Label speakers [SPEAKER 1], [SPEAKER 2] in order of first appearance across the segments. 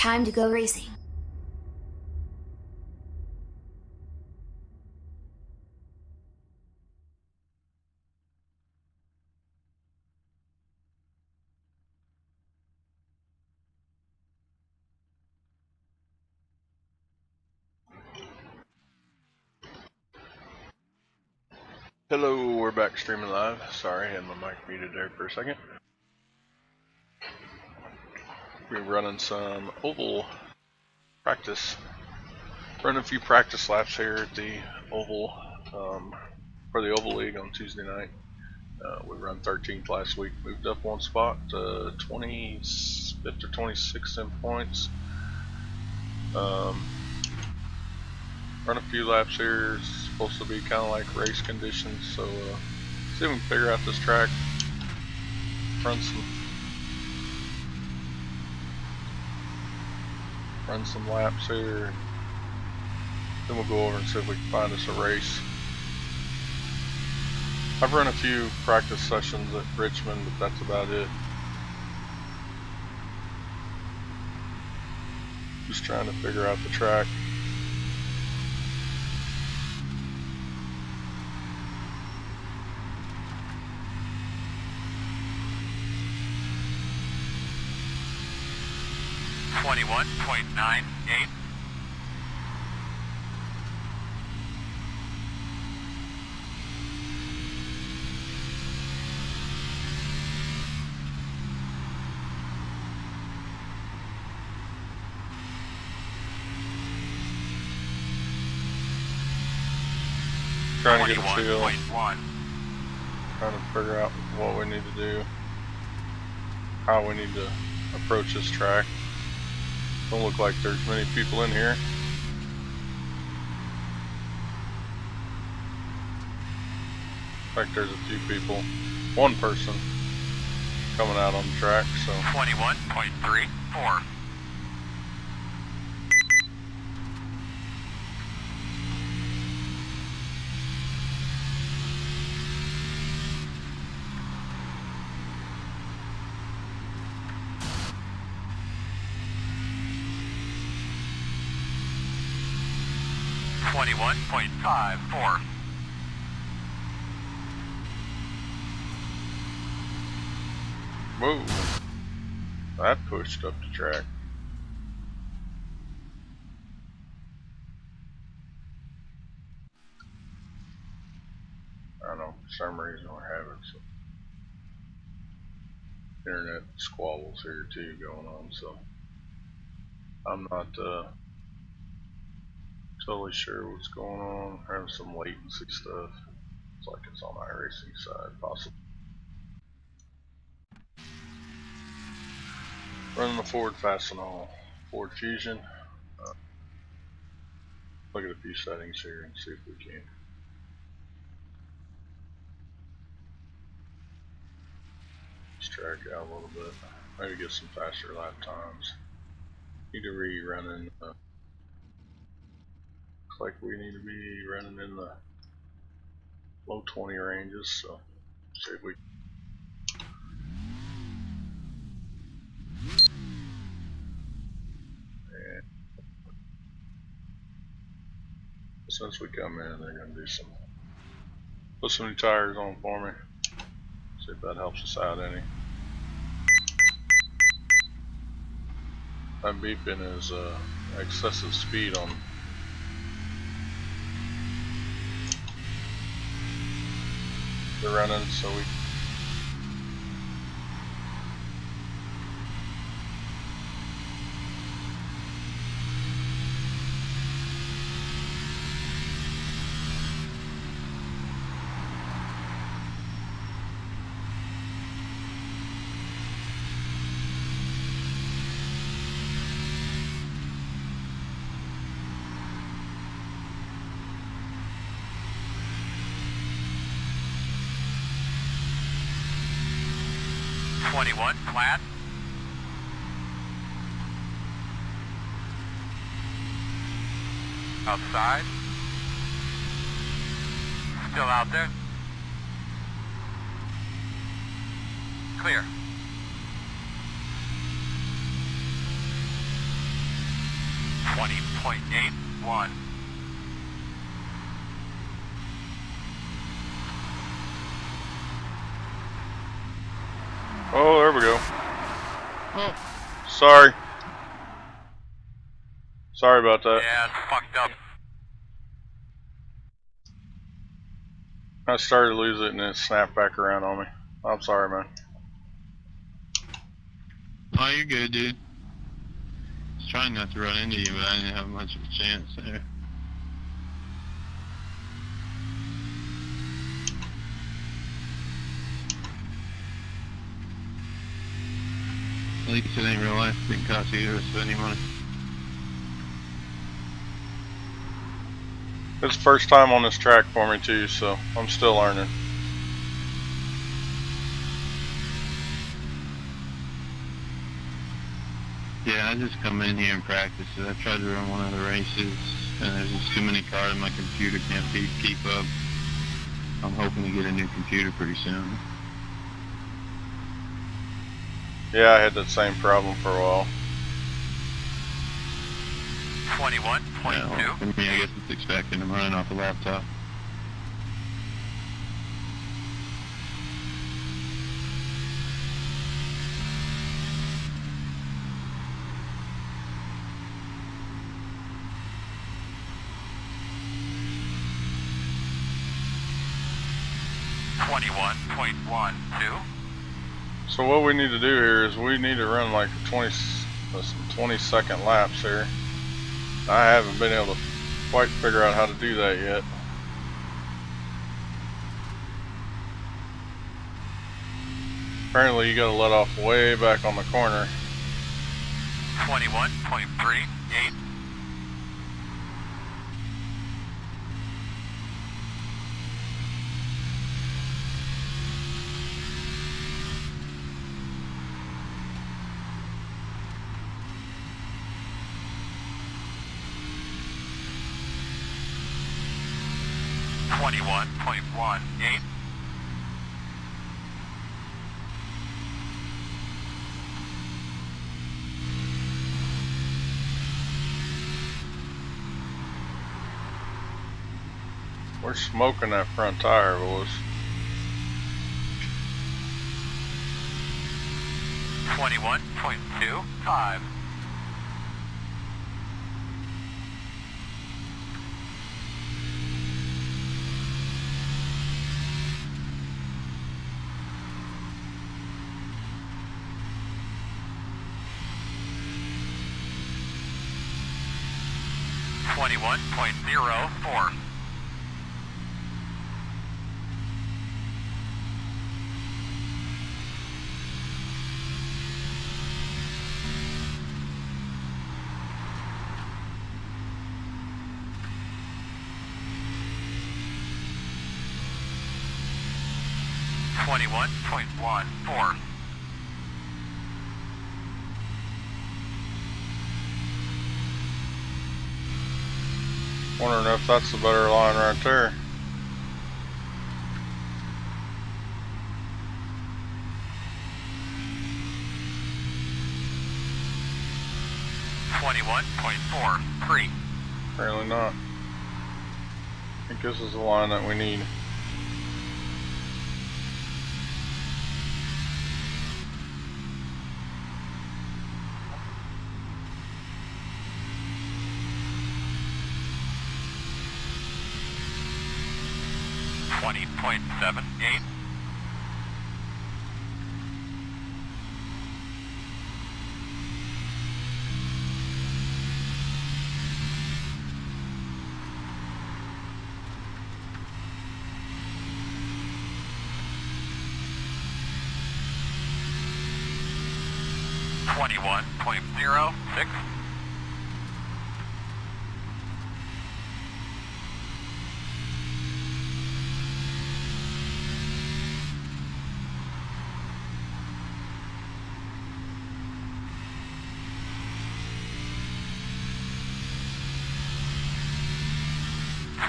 [SPEAKER 1] time to go racing.
[SPEAKER 2] Hello, we're back streaming live. Sorry, I had my mic muted there for a second. We're running some oval practice. Running a few practice laps here at the oval for the Oval League on Tuesday night. We run 13th last week, moved up one spot to 25th or 26th in points. Run a few laps here. It's supposed to be kind of like race conditions, so see if we can figure out this track. Run some laps here. Then we'll go over and see if we can find us a race. I've run a few practice sessions at Richmond, but that's about it. Just trying to figure out the track.
[SPEAKER 3] .98.
[SPEAKER 2] Trying to get a feel. Trying to figure out what we need to do. How we need to approach this track. Don't look like there's many people in here. Looks like there's a few people. One person coming out on the track, so
[SPEAKER 3] 21.34. .54.
[SPEAKER 2] whoa, that pushed up the track. I don't know, for some reason we're having some internet squabbles here too going on, so I'm not totally sure what's going on. We're having some latency stuff. It's like it's on iRacing side, possibly. Running the Ford Fastenal, Ford Fusion. Look at a few settings here and see if we can just drag it out a little bit. Maybe get some faster lap times. Need to be running. Looks like we need to be running in the low 20 ranges. So see if we. And since we come in, they're gonna do some. Put some new tires on for me. See if that helps us out any. That beeping is excessive speed on the running, so we
[SPEAKER 3] flat. Outside. Still out there. Clear. 20.81.
[SPEAKER 2] Oh, there we go.
[SPEAKER 1] Oh,
[SPEAKER 2] Sorry. Sorry about that.
[SPEAKER 3] Yeah, it's fucked up.
[SPEAKER 2] I started to lose it and then it snapped back around on me. I'm sorry, man.
[SPEAKER 1] oh, you're good, dude. I was trying not to run into you, but I didn't have much of a chance there. At least it ain't real life. It didn't cost either of us any money.
[SPEAKER 2] It's the first time on this track for me too, so I'm still learning.
[SPEAKER 1] Yeah, I just come in here and practice it. I tried to run one of the races, and there's just too many cars. My computer can't keep up. I'm hoping to get a new computer pretty soon.
[SPEAKER 2] Yeah, I had that same problem for a while.
[SPEAKER 3] 21.2.
[SPEAKER 1] Yeah, well, for me, I guess it's expected. I'm running off a laptop.
[SPEAKER 2] So what we need to do here is we need to run like 20-second laps here. I haven't been able to quite figure out how to do that yet. Apparently you gotta let off way back on the corner.
[SPEAKER 3] 21.38. 21.18.
[SPEAKER 2] We're smoking that front tire, boys.
[SPEAKER 3] 21.25. 21.04. 21.14.
[SPEAKER 2] Wondering if that's the better line right there. Apparently not. I think this is the line that we need.
[SPEAKER 3] .78. 21.06.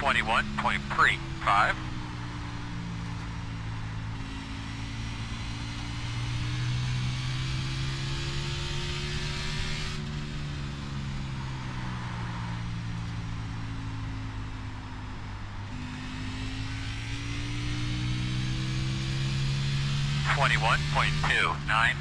[SPEAKER 3] 21.35. 21.36. 21.29.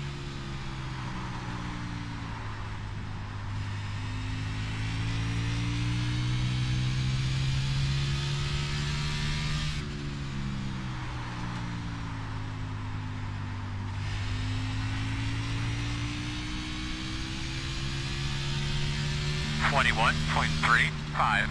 [SPEAKER 3] .35.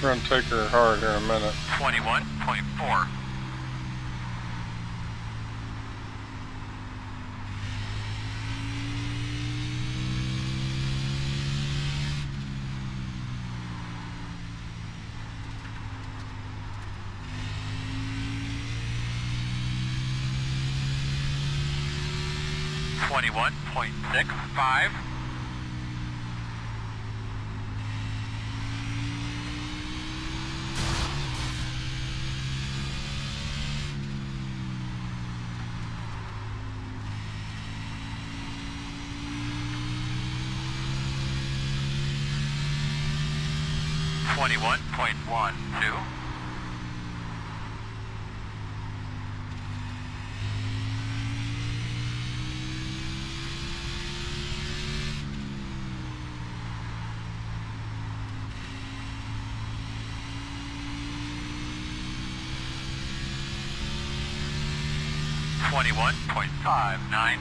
[SPEAKER 2] We're gonna take her hard here in a minute.
[SPEAKER 3] 21.4. .65. 21.12. 21.59.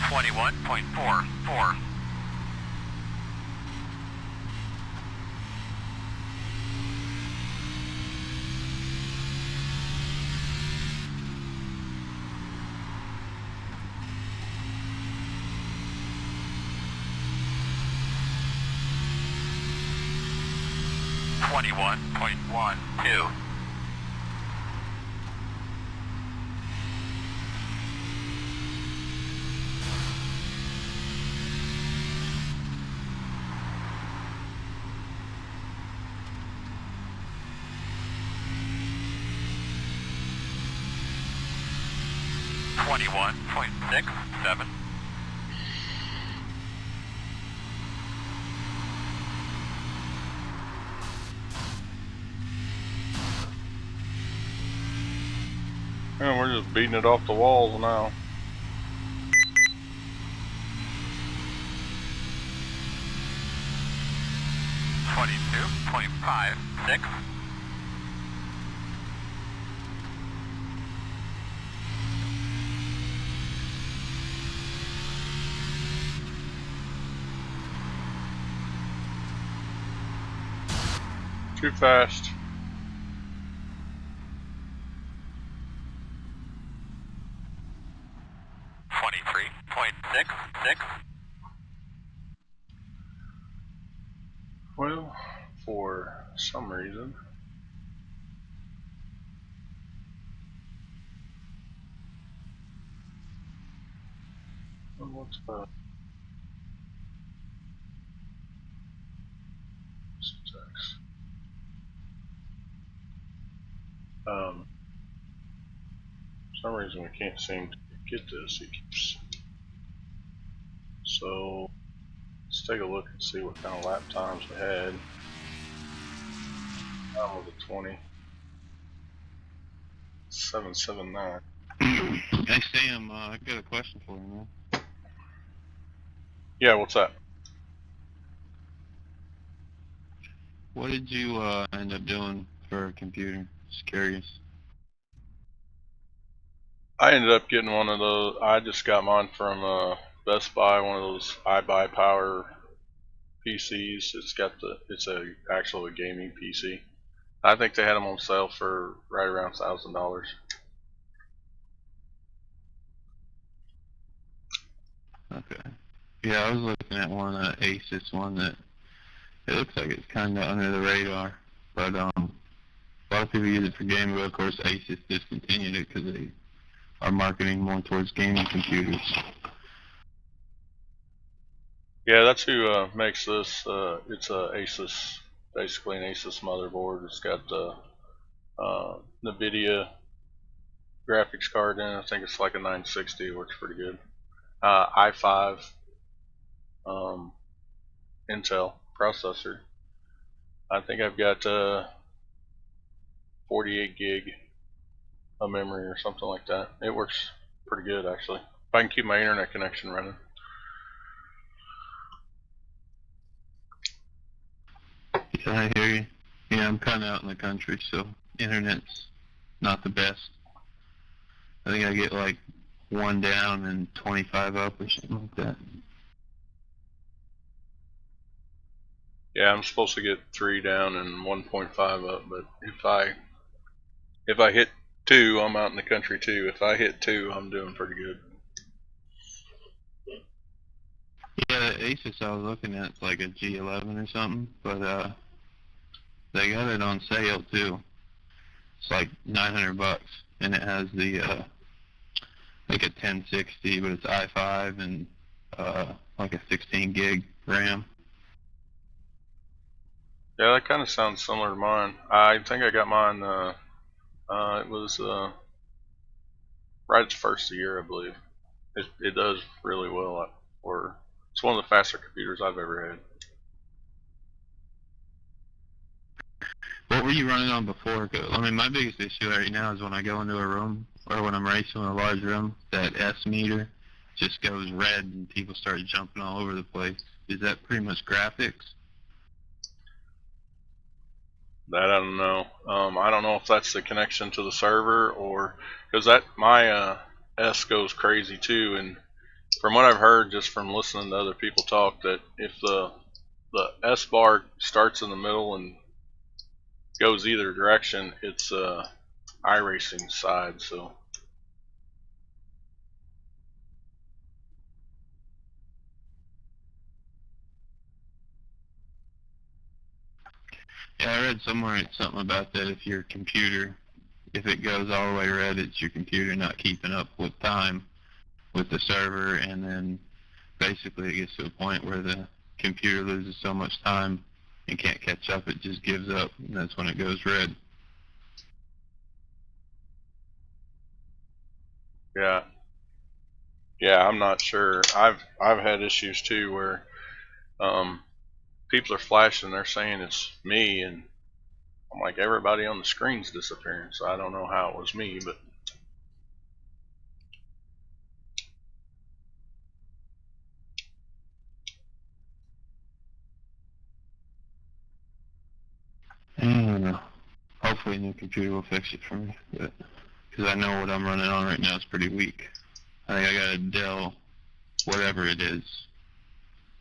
[SPEAKER 3] 21.44. 21.12. 21.67.
[SPEAKER 2] And we're just beating it off the walls now.
[SPEAKER 3] .56.
[SPEAKER 2] 'Too fast.
[SPEAKER 3] .66.
[SPEAKER 2] Well, for some reason. What's syntax? For some reason we can't seem to get this. It keeps. So let's take a look and see what kind of lap times we had. That was a 20.779.
[SPEAKER 1] Hey Sam, I got a question for you, man.
[SPEAKER 2] Yeah, what's that?
[SPEAKER 1] What did you end up doing for a computer? Just curious.
[SPEAKER 2] I ended up getting one of those. I just got mine from Best Buy, one of those iBuyPower PCs. It's actually a gaming PC. I think they had them on sale for right around $1,000.
[SPEAKER 1] Okay. Yeah, I was looking at one, Asus one that It looks like it's kind of under the radar, but a lot of people use it for gaming. But of course, Asus discontinued it because they are marketing more towards gaming computers.
[SPEAKER 2] Yeah, that's who makes this. It's a Asus, basically an Asus motherboard. It's got the NVIDIA graphics card in it. I think it's like a 960. Works pretty good. i5 Intel processor. I think I've got 48 gig of memory or something like that. It works pretty good actually. If I can keep my internet connection running.
[SPEAKER 1] Yeah, I hear you. Yeah, I'm kind of out in the country, so internet's not the best. I think I get like 1 down and 25 up or something like that.
[SPEAKER 2] Yeah, I'm supposed to get 3 down and 1.5 up, but if I hit 2, I'm out in the country too. If I hit 2, I'm doing pretty good.
[SPEAKER 1] Yeah, the Asus I was looking at, it's like a G11 or something, but they got it on sale too. It's like $900, and it has the like a 1060, but it's i5 and like a 16 gig RAM.
[SPEAKER 2] Yeah, that kind of sounds similar to mine. I think I got mine. It was right at the first of the year, I believe. It does really well. It's one of the faster computers I've ever had.
[SPEAKER 1] What were you running on before? 'Cause, I mean, my biggest issue right now is when I go into a room or when I'm racing in a large room, that S meter just goes red and people start jumping all over the place. Is that pretty much graphics?
[SPEAKER 2] That I don't know. I don't know if that's the connection to the server or because that my S goes crazy too. And from what I've heard, just from listening to other people talk, that if the S bar starts in the middle and goes either direction, it's iRacing side. So
[SPEAKER 1] Yeah, I read somewhere it's something about that if your computer, if it goes all the way red, it's your computer not keeping up with time with the server, and then basically it gets to a point where the computer loses so much time and can't catch up, it just gives up, and that's when it goes red.
[SPEAKER 2] yeah, yeah, I'm not sure. I've had issues too where um, people are flashing. They're saying it's me, and I'm like, everybody on the screen's disappearing. So I don't know how it was me, but
[SPEAKER 1] I don't know. Hopefully a new computer will fix it for me, but because I know what I'm running on right now is pretty weak. I think I got a Dell, whatever it is,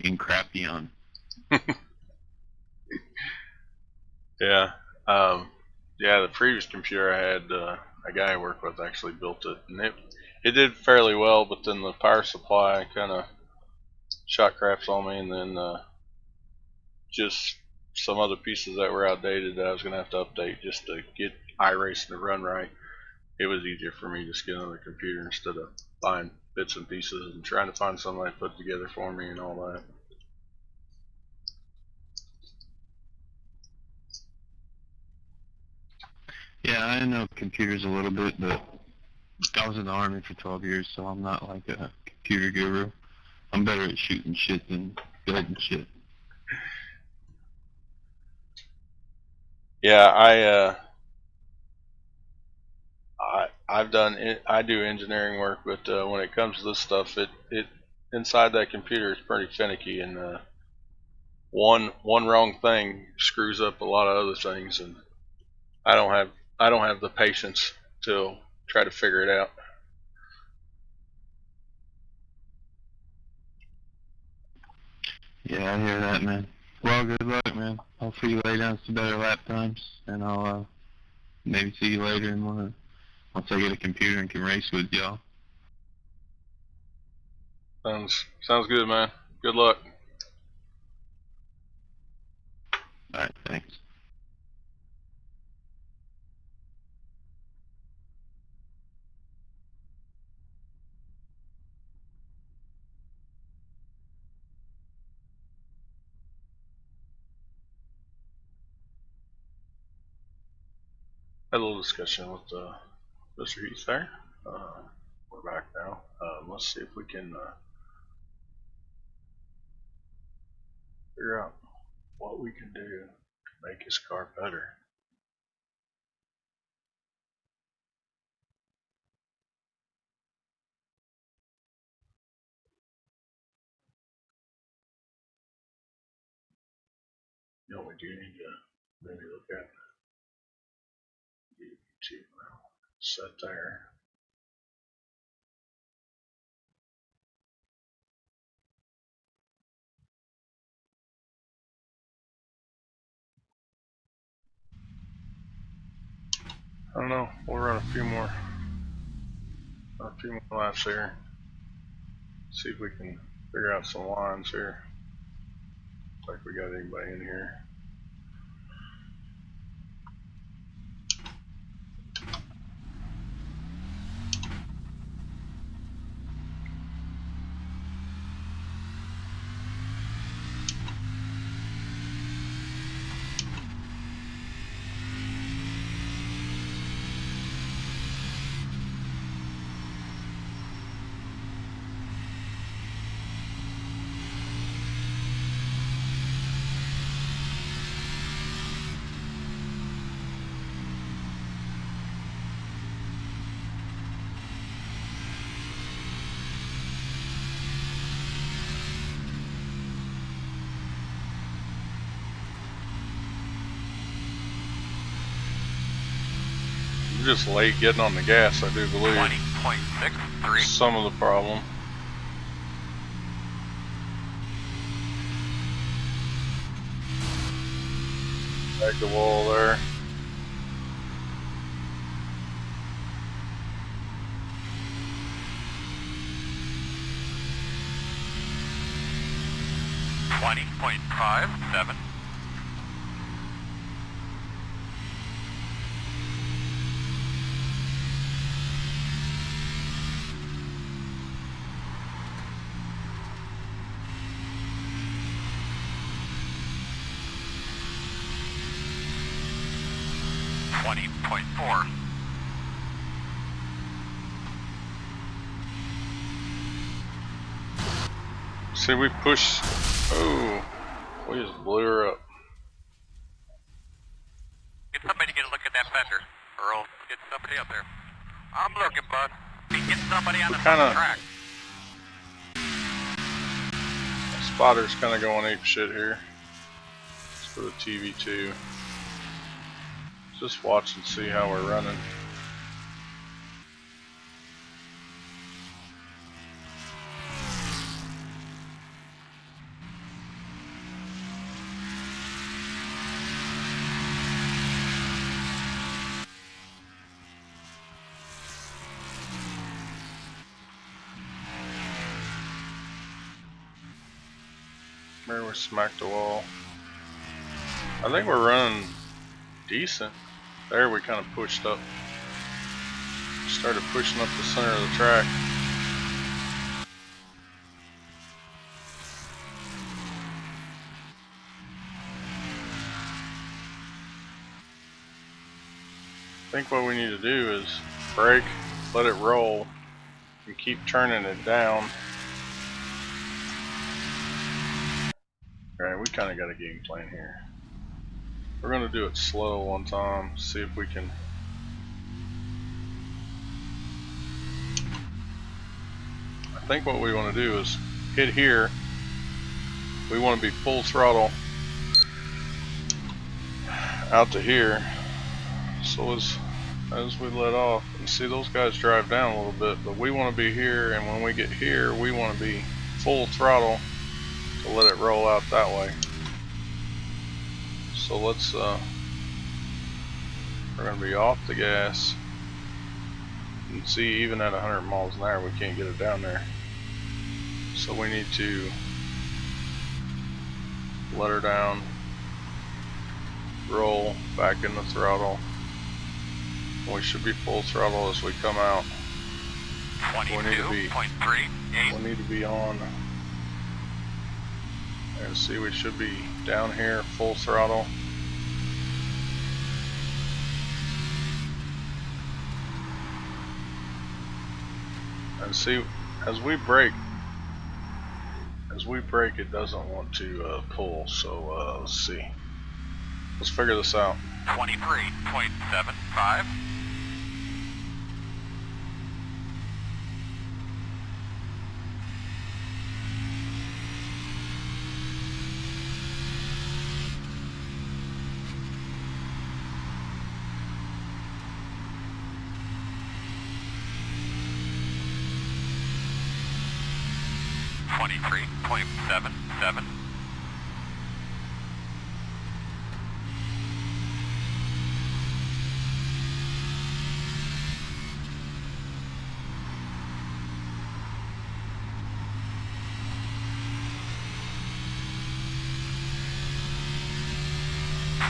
[SPEAKER 1] in Crapion.
[SPEAKER 2] yeah, yeah. The previous computer I had, a guy I worked with actually built it, and it did fairly well. But then the power supply kind of shot craps on me, and then just some other pieces that were outdated that I was gonna have to update just to get iRacing to run right. It was easier for me just getting on the computer instead of buying bits and pieces and trying to find somebody to put it together for me and all that.
[SPEAKER 1] Yeah, I know computers a little bit, but I was in the Army for 12 years, so I'm not like a computer guru. I'm better at shooting shit than building shit.
[SPEAKER 2] Yeah, I do engineering work, but when it comes to this stuff, it inside that computer is pretty finicky, and one wrong thing screws up a lot of other things, and I don't have I don't have the patience to try to figure it out.
[SPEAKER 1] Yeah, I hear that, man. Well, good luck, man. Hopefully you lay down some better lap times, and I'll maybe see you later in once I get a computer and can race with y'all.
[SPEAKER 2] Sounds good, man. Good luck.
[SPEAKER 1] Alright, thanks.
[SPEAKER 2] Had a little discussion with Mr. Heath there. We're back now. Let's see if we can figure out what we can do to make his car better. You know, we do need to maybe look at the YouTube set there. I don't know. We'll run a few more laps here. See if we can figure out some lines here. Looks like we got anybody in here. Just late getting on the gas, I do believe.
[SPEAKER 3] 20.63.
[SPEAKER 2] Some of the problem. Back the wall there.
[SPEAKER 3] $20.57. $20.4.
[SPEAKER 2] See, we pushed. Oh, we just blew her up.
[SPEAKER 3] Get somebody to get a look at that fender. Earl, get somebody up there. I'm looking, bud. Get somebody on the
[SPEAKER 2] Kinda-
[SPEAKER 3] track.
[SPEAKER 2] Spotter's kind of going ape shit here. Let's for the TV too. Just watch and see how we're running. Maybe we smacked the wall. I think we're running decent. There we kind of pushed up. Started pushing up the center of the track. I think what we need to do is brake, let it roll, and keep turning it down. Alright, we kind of got a game plan here. We're going to do it slow one time, see if we can. I think what we want to do is hit here. We want to be full throttle out to here. So as we let off, and see those guys drive down a little bit, but we want to be here, and when we get here, we want to be full throttle to let it roll out that way. So let's we're going to be off the gas, and see, even at 100 miles an hour we can't get it down there, so we need to let her down roll back in the throttle. We should be full throttle as we come out.
[SPEAKER 3] 22.38.
[SPEAKER 2] We need to be on. And see, we should be down here full throttle. And see, as we brake, it doesn't want to pull. So let's see. Let's figure this out.
[SPEAKER 3] 23.75. .77.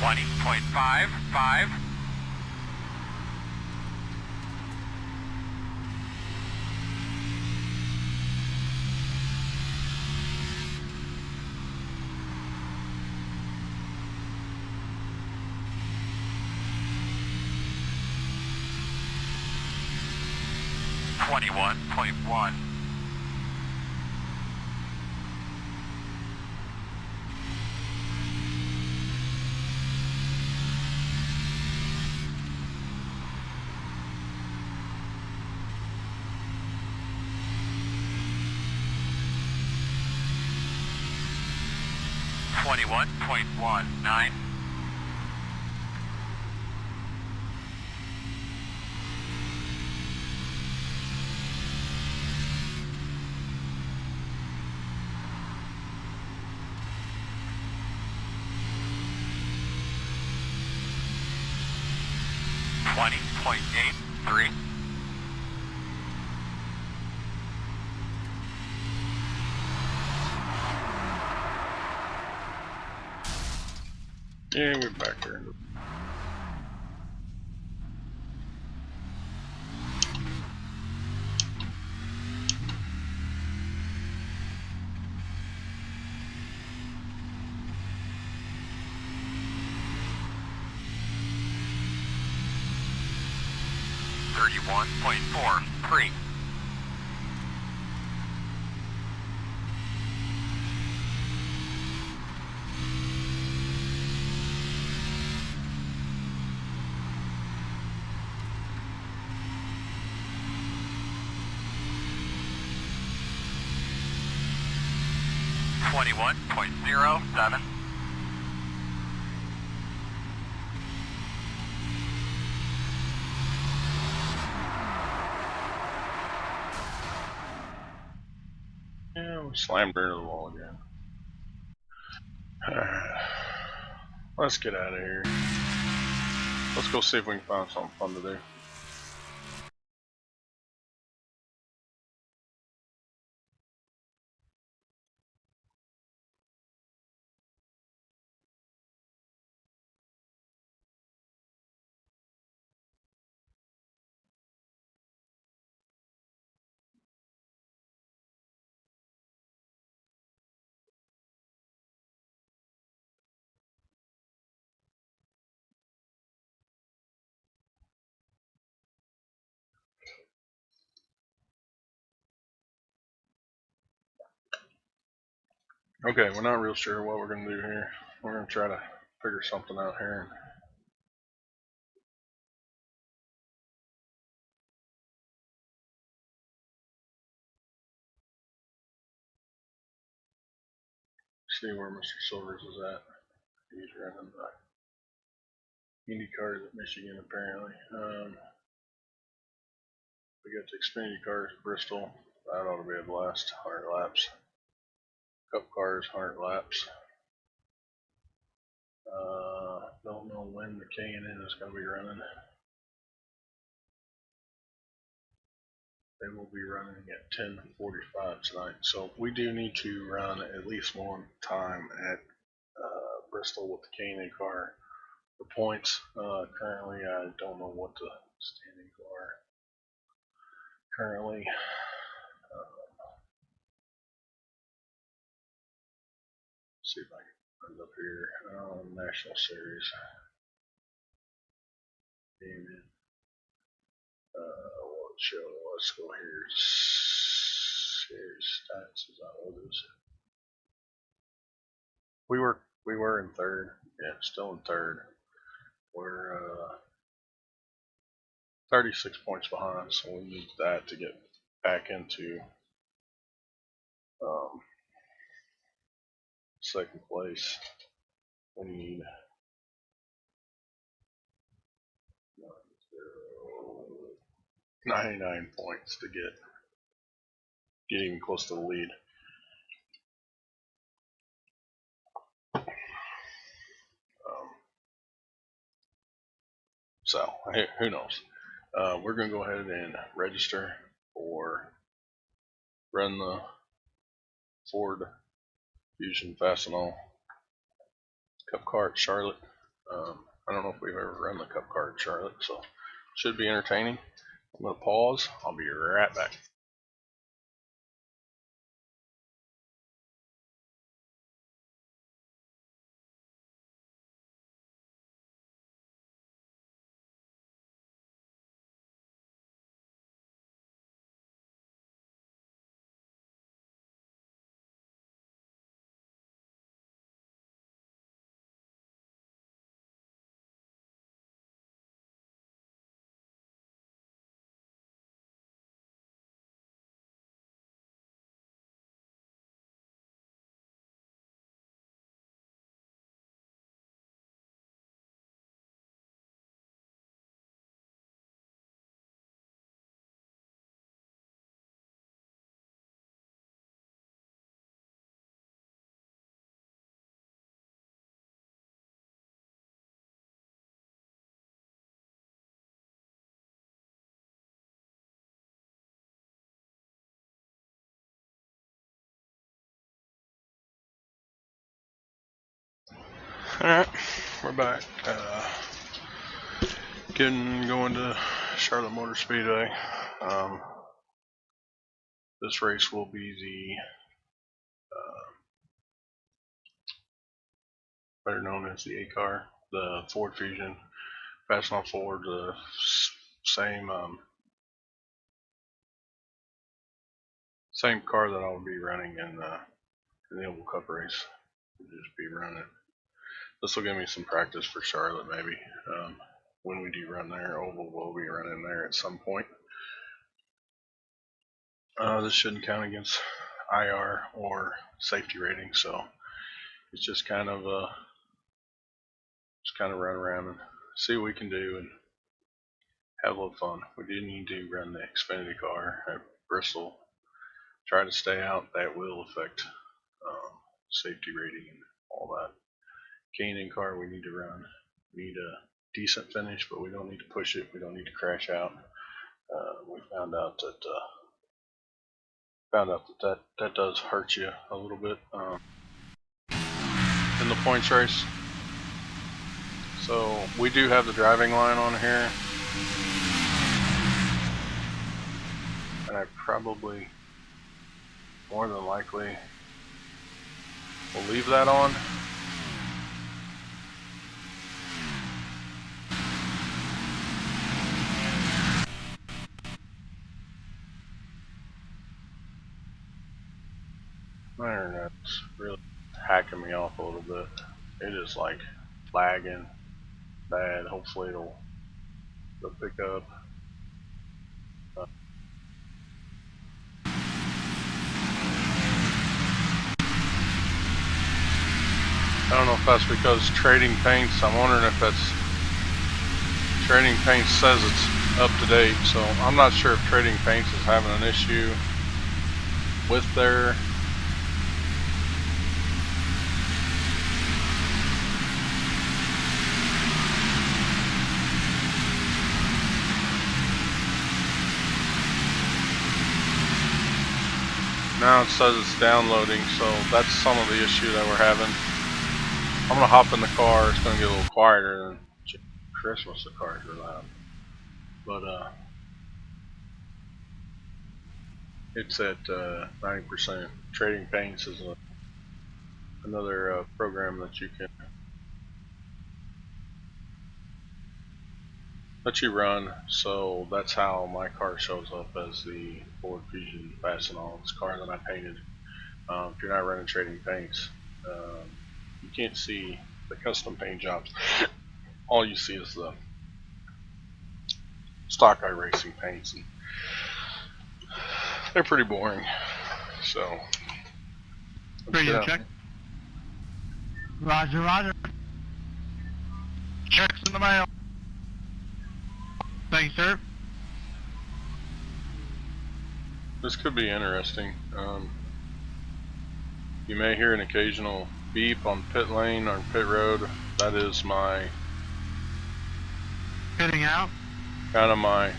[SPEAKER 3] 20.55. 21.1. 21.19. 20.83.
[SPEAKER 2] Yeah, we're back there.
[SPEAKER 3] .43. 21.07.
[SPEAKER 2] Yeah, we slammed her into the wall again. Let's get out of here. Let's go see if we can find something fun to do. Okay, we're not real sure what we're going to do here. We're going to try to figure something out here. See where Mr. Silvers is at. He's running the Indy cars at Michigan, apparently. We got the Xfinity cars at Bristol. That ought to be a blast. 100 laps. Cup cars, 100 laps. Don't know when the K&N is going to be running. They will be running at 10:45 tonight. So we do need to run at least one time at Bristol with the K&N car. the points. Currently, I don't know what the standings are. Currently, see if I can find it up here. National Series. Amen. What show? Let's go here. Series stats. Is that what it is? We were in third. Yeah, still in third. We're 36 points behind, so we need that to get back into second place. We need 99 points to get even close to the lead. So who knows? We're going to go ahead and register for run the Ford Fusion Fastenal Cup Car at Charlotte. I don't know if we've ever run the Cup Car at Charlotte, so should be entertaining. I'm going to pause. I'll be right back. Alright, we're back. Going to Charlotte Motor Speedway. This race will be the better known as the A car, the Ford Fusion Fastenal Ford, the same same car that I'll be running in the Oval Cup race. We'll just be running. This will give me some practice for Charlotte, maybe. When we do run there, Oval will be running there at some point. This shouldn't count against IR or safety rating, so it's just kind of run around and see what we can do and have a little fun. We do need to run the Xfinity car at Bristol. Try to stay out. That will affect safety rating and all that. K&N car we need to run. We need a decent finish, but we don't need to push it. We don't need to crash out. We found out that does hurt you a little bit in the points race. So we do have the driving line on here, and I probably more than likely will leave that on. My internet's really hacking me off a little bit. It is like lagging bad. Hopefully it'll pick up. I don't know if that's because Trading Paints, I'm wondering if that's Trading Paints says it's up to date, so I'm not sure if Trading Paints is having an issue with their now it says it's downloading, so that's some of the issue that we're having. I'm gonna hop in the car. It's gonna get a little quieter, and rest of the cars are loud. But it's at 90%. Trading Paints is another program that you can run. So that's how my car shows up as the Ford Fusion Fastenal. This car that I painted. If you're not running Trading Paints, you can't see the custom paint jobs. All you see is the stock iRacing paints, and they're pretty boring. So,
[SPEAKER 1] Radio check. Roger, roger. Checks in the mail. Thank you, sir.
[SPEAKER 2] This could be interesting. You may hear an occasional beep on pit lane or pit road. That is my
[SPEAKER 1] Heading out.
[SPEAKER 2] kind of my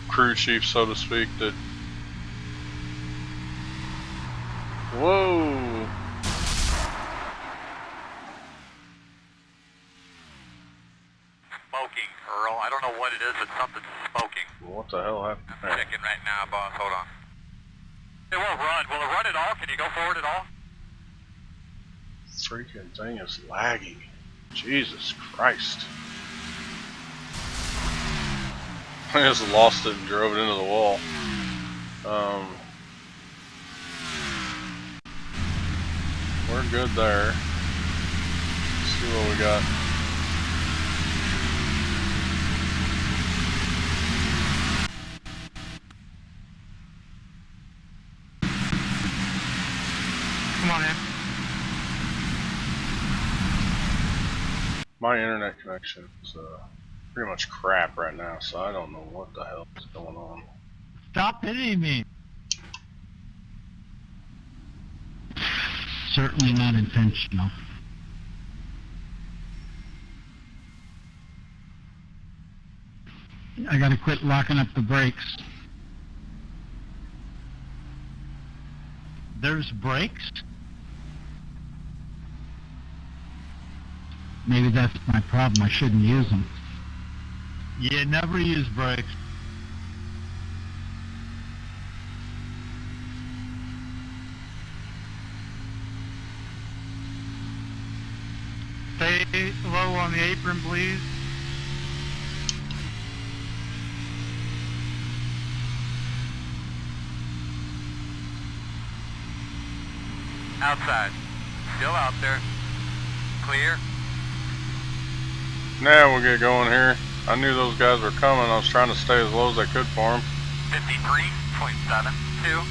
[SPEAKER 2] crew chief, so to speak. That whoa.
[SPEAKER 3] Smoking, Earl. I don't know what it is, but something's smoking.
[SPEAKER 2] What the hell happened
[SPEAKER 3] I'm
[SPEAKER 2] there?
[SPEAKER 3] checking right now, boss. Hold on. It won't run. Will it run at all? Can you go forward at all?
[SPEAKER 2] Freaking thing is lagging. Jesus Christ. I just lost it and drove it into the wall. We're good there. Let's see what we got.
[SPEAKER 1] Come on in.
[SPEAKER 2] My internet connection is pretty much crap right now, so I don't know what the hell is going on.
[SPEAKER 1] Stop hitting me. Certainly not intentional. I gotta quit locking up the brakes. There's brakes? Maybe that's my problem. I shouldn't use them. Yeah, never use brakes. Stay low on the apron, please.
[SPEAKER 3] Outside. Still out there. Clear.
[SPEAKER 2] Now we'll get going here. I knew those guys were coming. I was trying to stay as low as I could for them.
[SPEAKER 3] 53.72.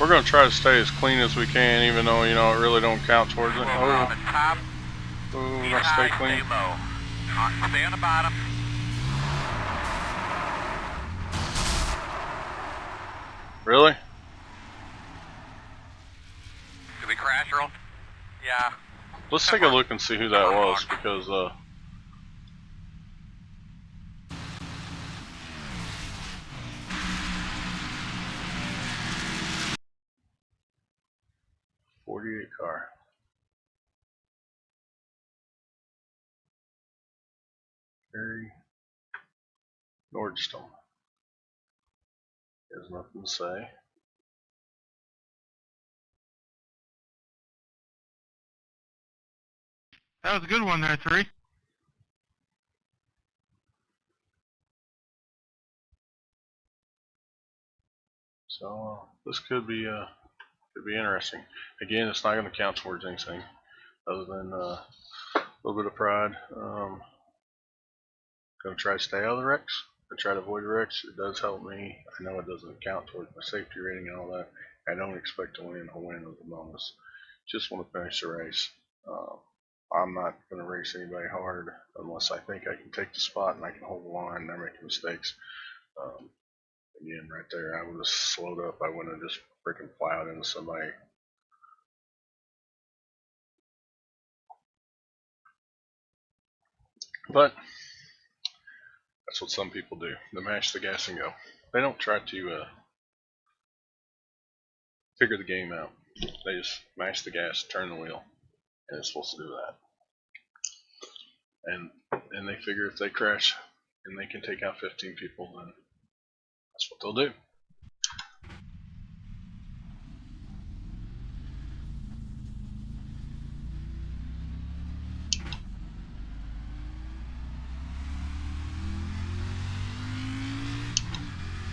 [SPEAKER 2] We're going to try to stay as clean as we can, even though, you know, it really don't count towards it.
[SPEAKER 3] On the top.
[SPEAKER 2] Oh,
[SPEAKER 3] Keep
[SPEAKER 2] let's
[SPEAKER 3] high,
[SPEAKER 2] stay clean.
[SPEAKER 3] stay low. Stay on the bottom.
[SPEAKER 2] Really?
[SPEAKER 3] Did we crash, Earl? Yeah.
[SPEAKER 2] Let's take a look and see who that was, because 48 car. Harry Nordstrom. He has nothing to say.
[SPEAKER 1] That was a good one there, 3.
[SPEAKER 2] So this could be interesting. Again, it's not going to count towards anything other than a little bit of pride. Going to try to stay out of the wrecks and try to avoid wrecks. It does help me. I know it doesn't count towards my safety rating and all that. I don't expect to win a win with the bonus. Just want to finish the race. I'm not going to race anybody hard unless I think I can take the spot and I can hold the line and not make mistakes. Again, right there, I would have slowed up. I wouldn't have just freaking plowed into somebody. But that's what some people do. They mash the gas and go. They don't try to figure the game out. They just mash the gas, turn the wheel, and it's supposed to do that. And they figure if they crash and they can take out 15 people, then that's what they'll do.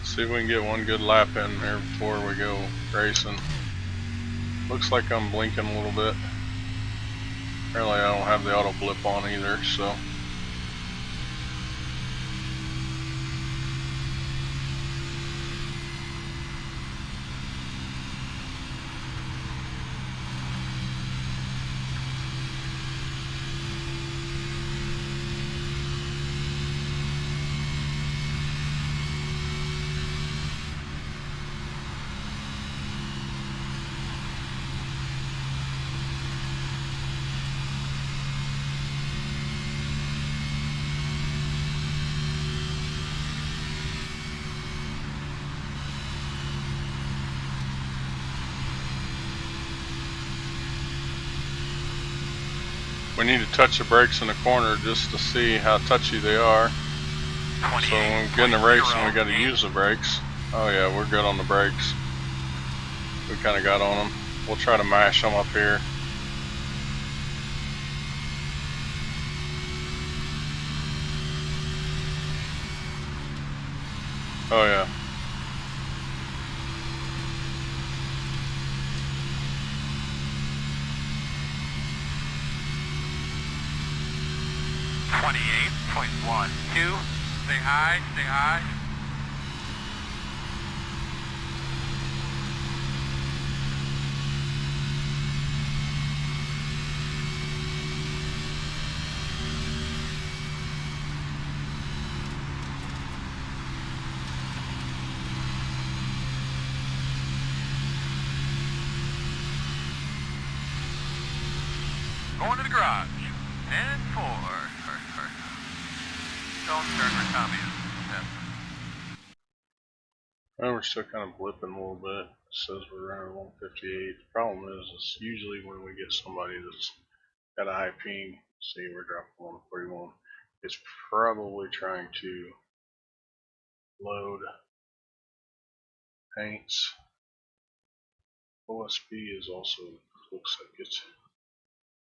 [SPEAKER 2] See if we can get one good lap in here before we go racing. Looks like I'm blinking a little bit. Apparently I don't have the auto blip on either, so. We need to touch the brakes in the corner just to see how touchy they are. So when we get in the race and we got to use the brakes. Oh yeah, we're good on the brakes. We kind of got on them. We'll try to mash them up here. Oh yeah.
[SPEAKER 3] .12. Stay high, stay high. Going to the garage. And 4. Don't start for Tommy.
[SPEAKER 2] Well, we're still kind of blipping a little bit. It says we're around 158. The problem is, it's usually when we get somebody that's got a high ping. See, we're dropping 141. It's probably trying to load paints. OSB is also, looks like it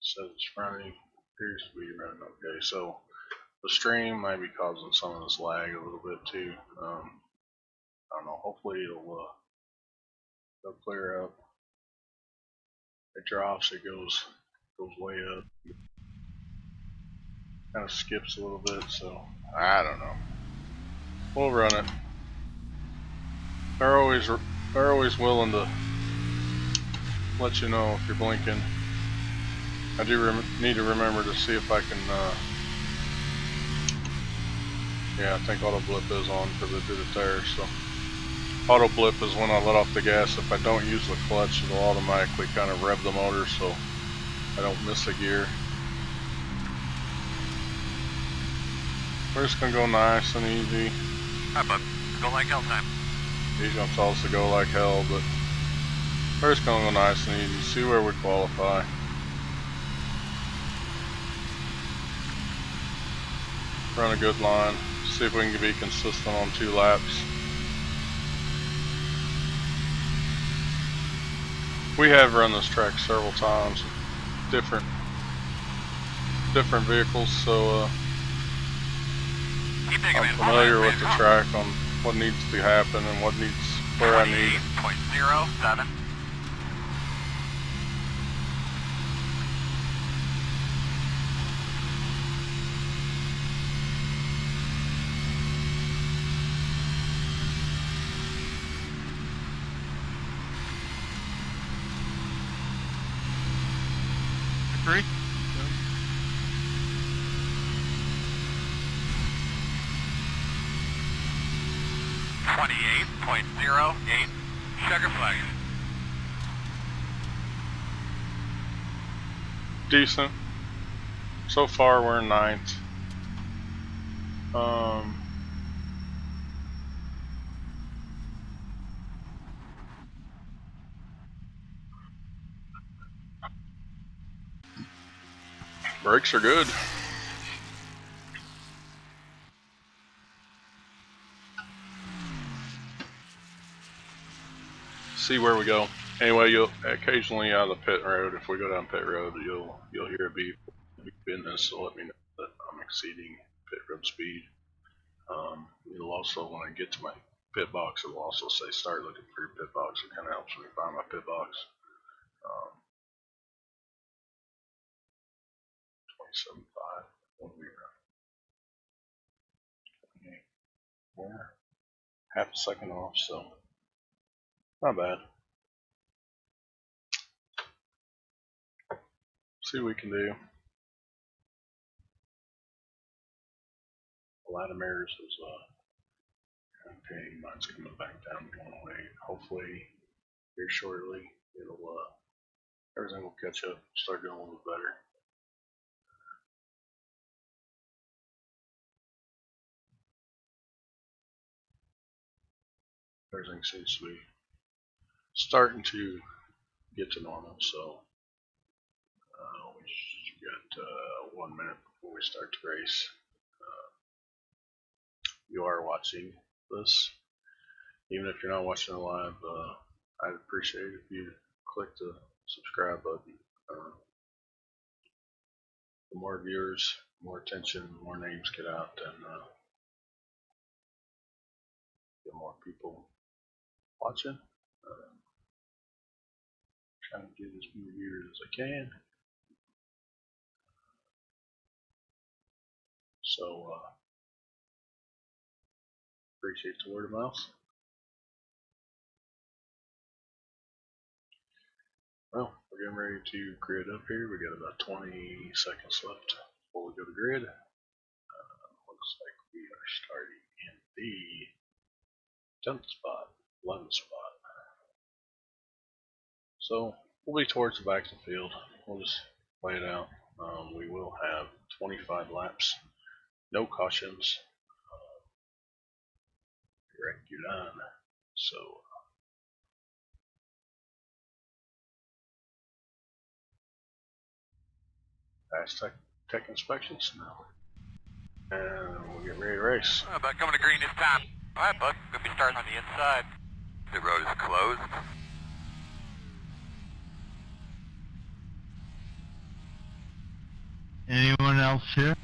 [SPEAKER 2] says it's running. Appears to be running okay. So the stream might be causing some of this lag a little bit too. I don't know. Hopefully it'll clear up. It drops. It goes way up. Kind of skips a little bit. So I don't know. We'll run it. They're always willing to let you know if you're blinking. I do need to remember to see if I can. Yeah, I think auto blip is on because I did it there. So auto blip is when I let off the gas. If I don't use the clutch, it'll automatically kind of rev the motor so I don't miss a gear. We're just gonna go nice and easy.
[SPEAKER 3] Alright, bud. Go like hell time.
[SPEAKER 2] He's gonna tell us to go like hell, but we're just gonna go nice and easy. See where we qualify. Run a good line. See if we can be consistent on 2 laps. We have run this track several times, different vehicles, so I'm familiar with the track on what needs to happen and where I need.
[SPEAKER 3] 28.07.
[SPEAKER 1] Three.
[SPEAKER 3] 28.08. Checker flag.
[SPEAKER 2] Decent. So far we're in 9th. 'Cause Brakes are good. See where we go. Anyway, you'll occasionally out of the pit road, if we go down pit road, you'll hear a beep in this, so let me know that I'm exceeding pit road speed. It'll also, when I get to my pit box, it will also say start looking for your pit box. It kind of helps me find my pit box. 27.5. What are we running? 28. Half a second off, so not bad. See what we can do. Vladimir's is okay, mine's coming back down going away. Hopefully here shortly it'll everything will catch up, start doing a little bit better. Everything seems to be starting to get to normal, so we got 1 minute before we start the race. You are watching this, even if you're not watching it live, I'd appreciate it if you click the subscribe button. The more viewers, more attention, more names get out, and get more people watching. Trying to get as many viewers as I can. So appreciate the word of mouth. Well, we're getting ready to grid up here. We got about 20 seconds left before we go to grid. Looks like we are starting in the 10th spot, 11th spot. So we'll be towards the back of the field. We'll just lay it out. We will have 25 laps, no cautions, regular. So pass tech inspections now, and we'll get ready to race.
[SPEAKER 3] About coming to green this time. All right, bud. We'll be starting on the inside. The road is closed.
[SPEAKER 1] Anyone else here?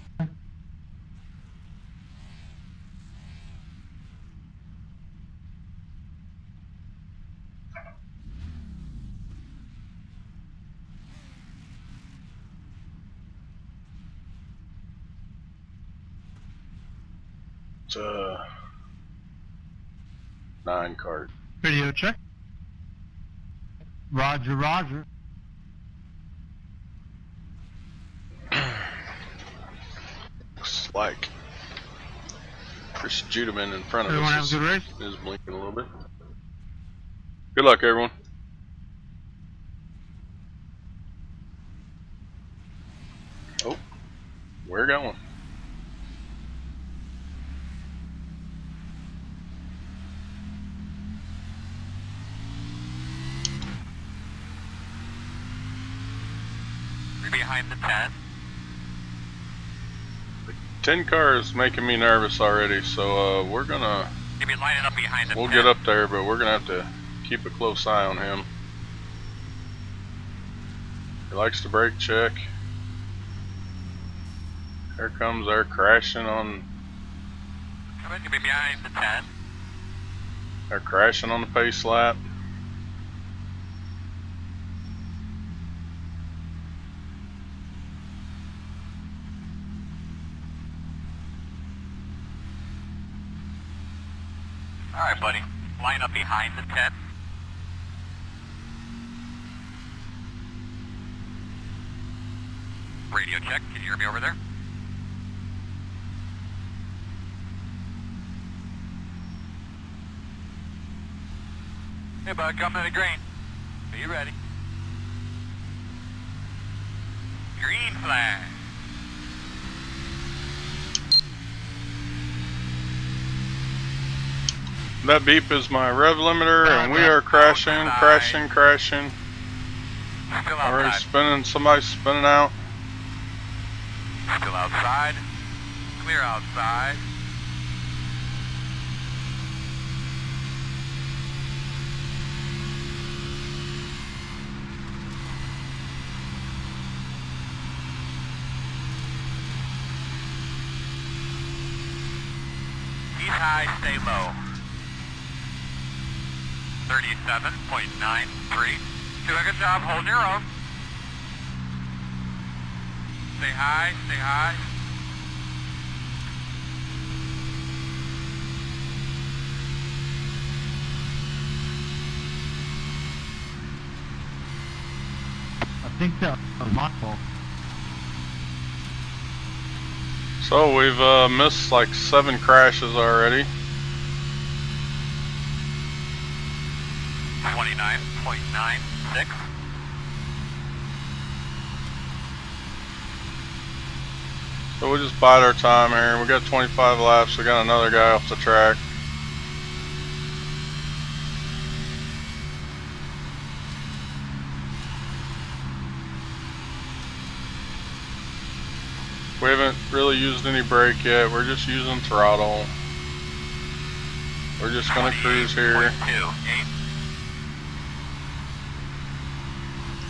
[SPEAKER 2] It's a 9 cart.
[SPEAKER 1] Video check. Roger, roger.
[SPEAKER 2] Looks like Chris Judeman in front of
[SPEAKER 1] Everyone
[SPEAKER 2] us
[SPEAKER 1] have a good race?
[SPEAKER 2] is blinking a little bit. Good luck, everyone. Oh, we're going.
[SPEAKER 3] We're behind the 10.
[SPEAKER 2] 10 car is making me nervous already, so we're gonna.
[SPEAKER 3] Maybe lining up behind the 10.
[SPEAKER 2] We'll get up there, but we're gonna have to keep a close eye on him. He likes to brake check. Here comes our crashing on.
[SPEAKER 3] Coming to be behind the 10.
[SPEAKER 2] They're crashing on the pace lap.
[SPEAKER 3] Alright, buddy. Line up behind the 10. Radio check. Can you hear me over there? Hey, bud. Coming to the green. Are you ready? Green flag.
[SPEAKER 2] That beep is my rev limiter, and we are crashing.
[SPEAKER 3] Still
[SPEAKER 2] Already
[SPEAKER 3] outside.
[SPEAKER 2] spinning. Somebody's spinning out.
[SPEAKER 3] Still outside. Clear outside. Ease high, stay low. 37.93. Doing a good job holding your own. Stay high, stay high.
[SPEAKER 4] I think that was my fault.
[SPEAKER 2] So we've missed like 7 crashes already.
[SPEAKER 3] 29.96.
[SPEAKER 2] So we just bide our time here. We got 25 laps. We got another guy off the track. We haven't really used any brake yet. We're just using throttle. We're just gonna cruise here.
[SPEAKER 3] 28.28.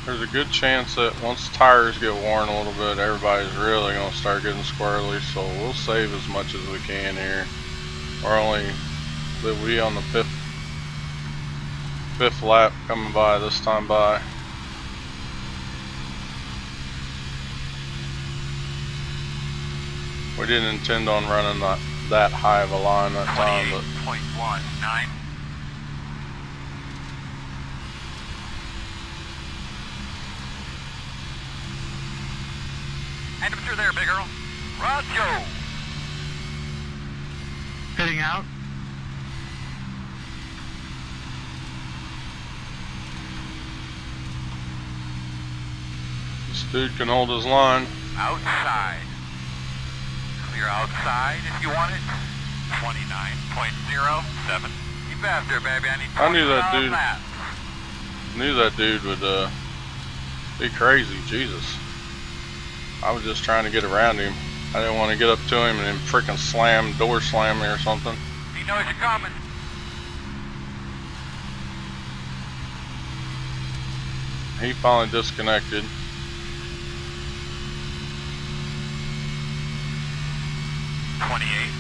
[SPEAKER 2] There's a good chance that once tires get worn a little bit, everybody's really gonna start getting squirrely. So we'll save as much as we can here. We're only we on the fifth lap coming by this time by. We didn't intend on running that high of a line that time, but
[SPEAKER 3] 28.19. Hand him through there, big girl. Roger.
[SPEAKER 4] Heading out.
[SPEAKER 2] this dude can hold his line.
[SPEAKER 3] Outside. Clear outside if you want it. 29.07. Keep after, baby. I need
[SPEAKER 2] I knew that
[SPEAKER 3] 20
[SPEAKER 2] dude.
[SPEAKER 3] laps.
[SPEAKER 2] Knew that dude would be crazy. Jesus. I was just trying to get around him. I didn't want to get up to him and then freaking door slam me or something.
[SPEAKER 3] He knows you're coming.
[SPEAKER 2] He finally disconnected.
[SPEAKER 3] .68.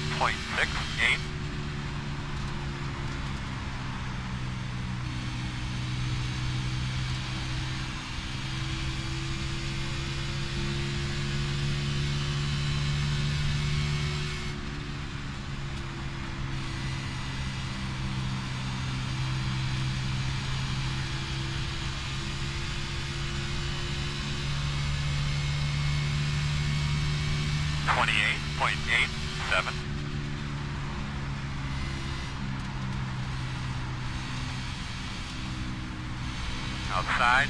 [SPEAKER 3] .87. Outside.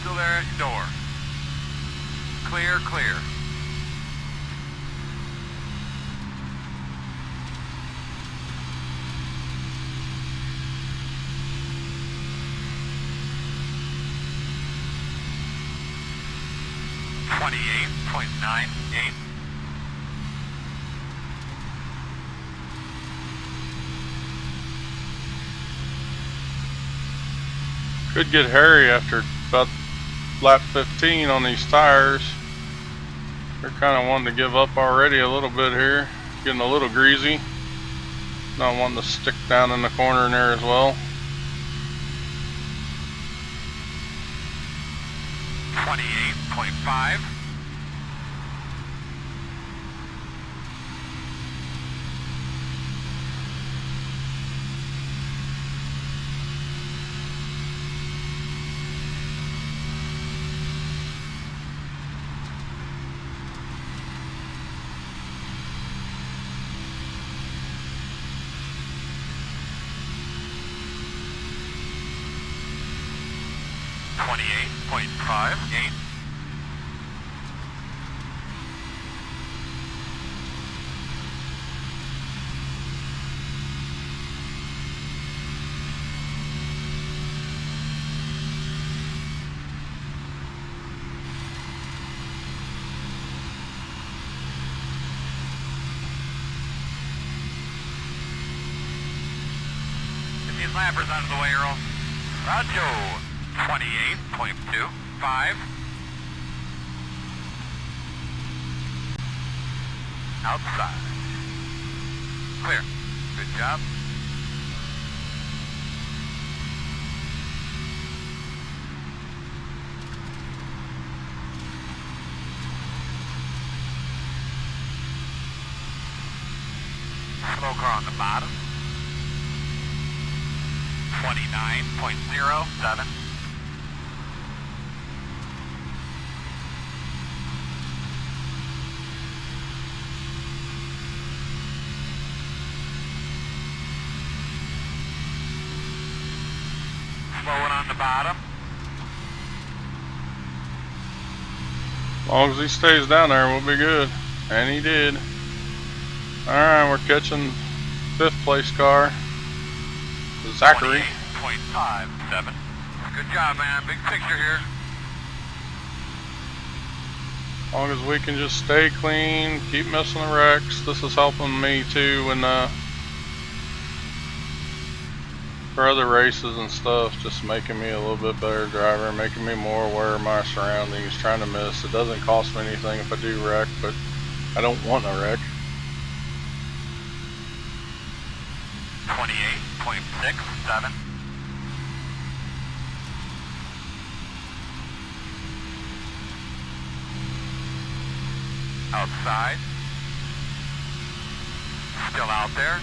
[SPEAKER 3] Still there at your door. Clear, clear. .98.
[SPEAKER 2] Could get hairy after about lap 15 on these tires. They're kind of wanting to give up already a little bit here. Getting a little greasy. Not wanting to stick down in the corner in there as well.
[SPEAKER 3] 28.5. .58. lappers out of the way, Earl. Roger. 28.25. Outside. Clear. Good job. Slow car on the bottom. 29.07. Slowing on the bottom.
[SPEAKER 2] As long as he stays down there, we'll be good. And he did. Alright, we're catching 5th place car. Zachary.
[SPEAKER 3] 28.57. Good job, man. Big picture here.
[SPEAKER 2] As long as we can just stay clean, keep missing the wrecks. This is helping me too when for other races and stuff, just making me a little bit better driver, making me more aware of my surroundings, trying to miss. It doesn't cost me anything if I do wreck, but I don't want to wreck.
[SPEAKER 3] 28.67. Outside. Still out there.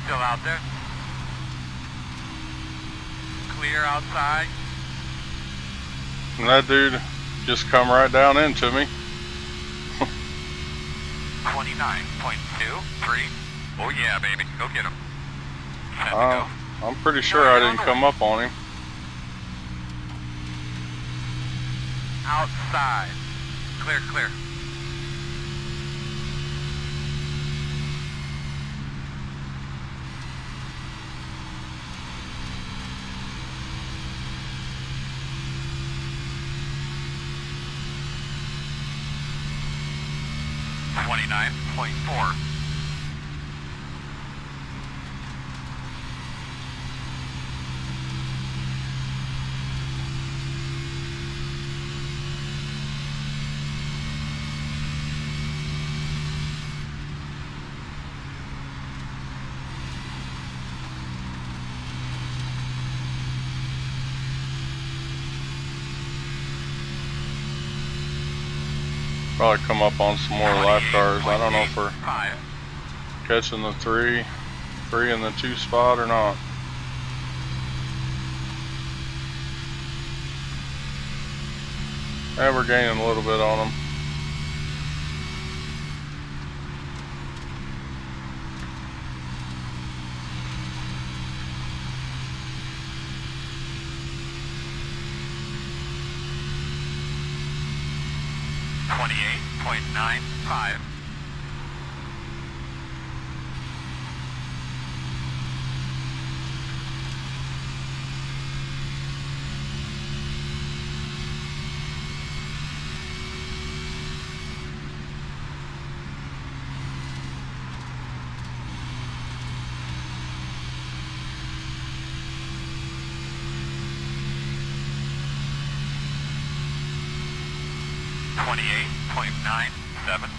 [SPEAKER 3] Still out there. Clear outside.
[SPEAKER 2] And that dude just come right down into me.
[SPEAKER 3] 29.23. Oh yeah, baby. Go get him. Time to go.
[SPEAKER 2] I'm pretty sure I didn't come up on him.
[SPEAKER 3] Outside. Clear, clear. .4.
[SPEAKER 2] Probably come up on some more lap cars. I don't know if we're
[SPEAKER 3] 5.
[SPEAKER 2] catching the 3 in the 2 spot or not. And we're gaining a little bit on them.
[SPEAKER 3] .95. .97.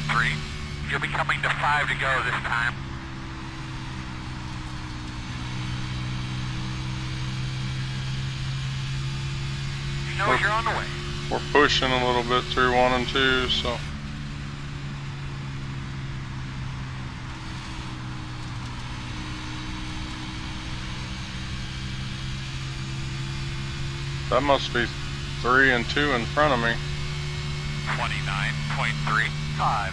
[SPEAKER 3] .13. You'll be coming to 5 to go this time. You know you're on the way.
[SPEAKER 2] We're pushing a little bit through 1 and 2, so. That must be 3 and 2 in front of me.
[SPEAKER 3] 29.35.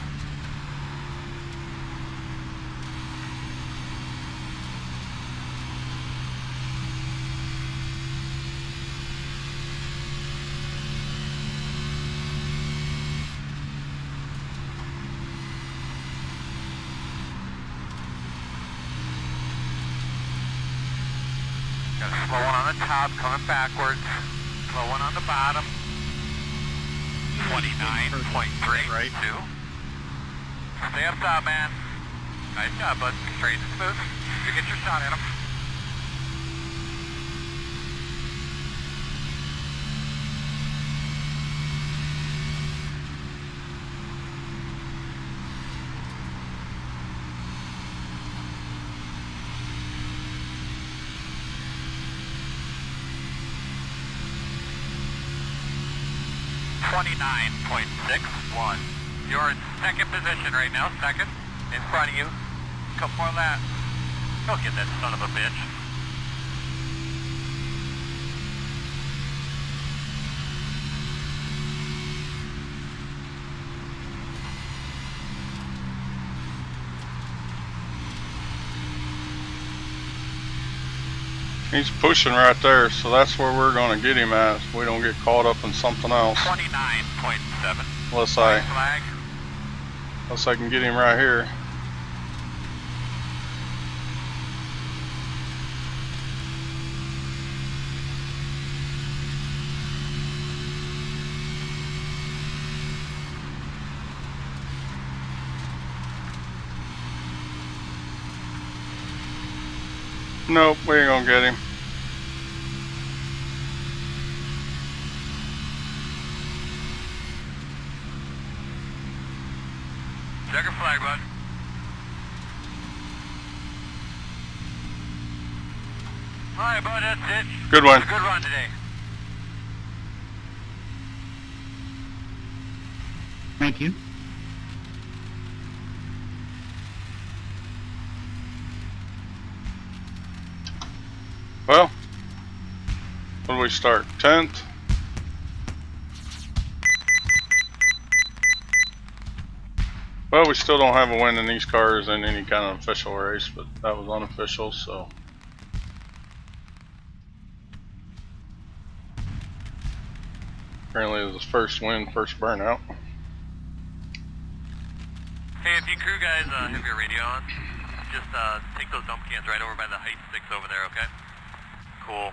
[SPEAKER 3] Got a slow one on the top, coming backwards. Slow one on the bottom. 29.32.
[SPEAKER 5] Right.
[SPEAKER 3] Stay up top, man. Nice job, bud. Straight and smooth. You get your shot at him. .61. You're in second position right now, second. In front of you. Couple more laps. Go get that son of a bitch.
[SPEAKER 2] He's pushing right there, so that's where we're going to get him at. If we don't get caught up in something else.
[SPEAKER 3] 29.7.
[SPEAKER 2] Unless
[SPEAKER 3] Flag.
[SPEAKER 2] I can get him right here. Nope, we ain't gonna get him.
[SPEAKER 3] Check your flag, bud. Alright, bud, that's it.
[SPEAKER 2] Good one.
[SPEAKER 3] It's a good run today.
[SPEAKER 4] Thank you.
[SPEAKER 2] Well, when do we start? 10th? Well, we still don't have a win in these cars in any kind of official race, but that was unofficial, so. Apparently it was his first win, first burnout.
[SPEAKER 3] Hey, if you crew guys have your radio on, just take those dump cans right over by the height sticks over there, okay? Cool.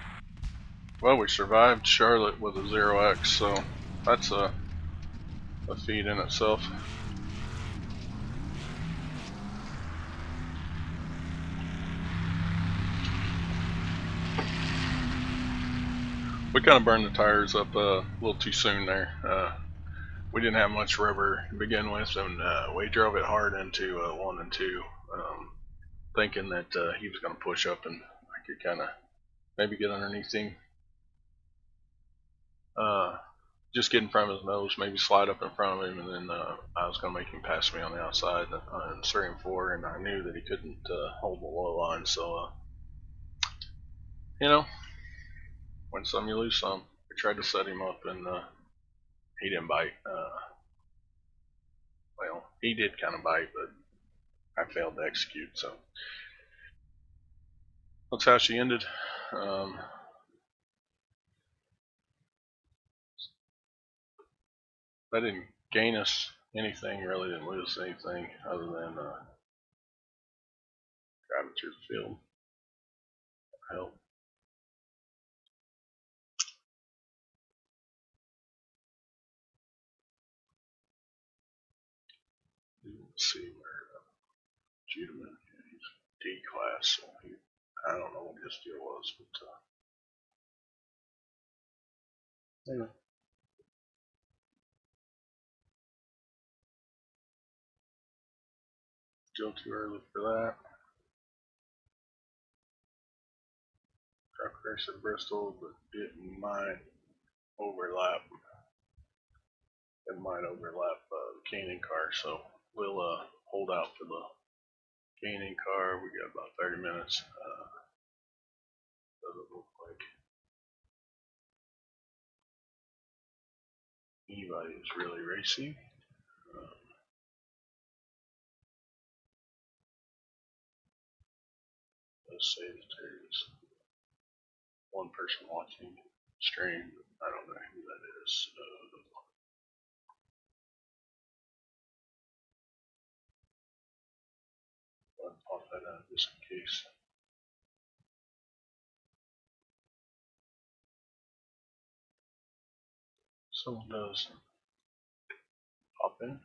[SPEAKER 2] Well, we survived Charlotte with a 0x, so that's a feat in itself. We kind of burned the tires up a little too soon there. We didn't have much rubber to begin with, and we drove it hard into 1 and 2, thinking that he was going to push up and I could kind of maybe get underneath him. Just get in front of his nose, maybe slide up in front of him, and then I was going to make him pass me on the outside in 3 and 4, and I knew that he couldn't hold the low line, so you know, win some, you lose some. We tried to set him up, and he didn't bite. Well, he did kind of bite, but I failed to execute, so that's how she ended. That didn't gain us anything, really didn't lose anything other than driving through the field. Help. Let's see where Judeman, he's D class, so I don't know what his deal was, but anyway. Still too early for that. Truck race at Bristol, but it might overlap. It might overlap the Canaan car, so we'll hold out for the Canaan car. We got about 30 minutes. Doesn't look like anybody is really racing. Let's say that there's one person watching stream, but I don't know who that is. I'll pop that out just in case. Someone does. Hop in.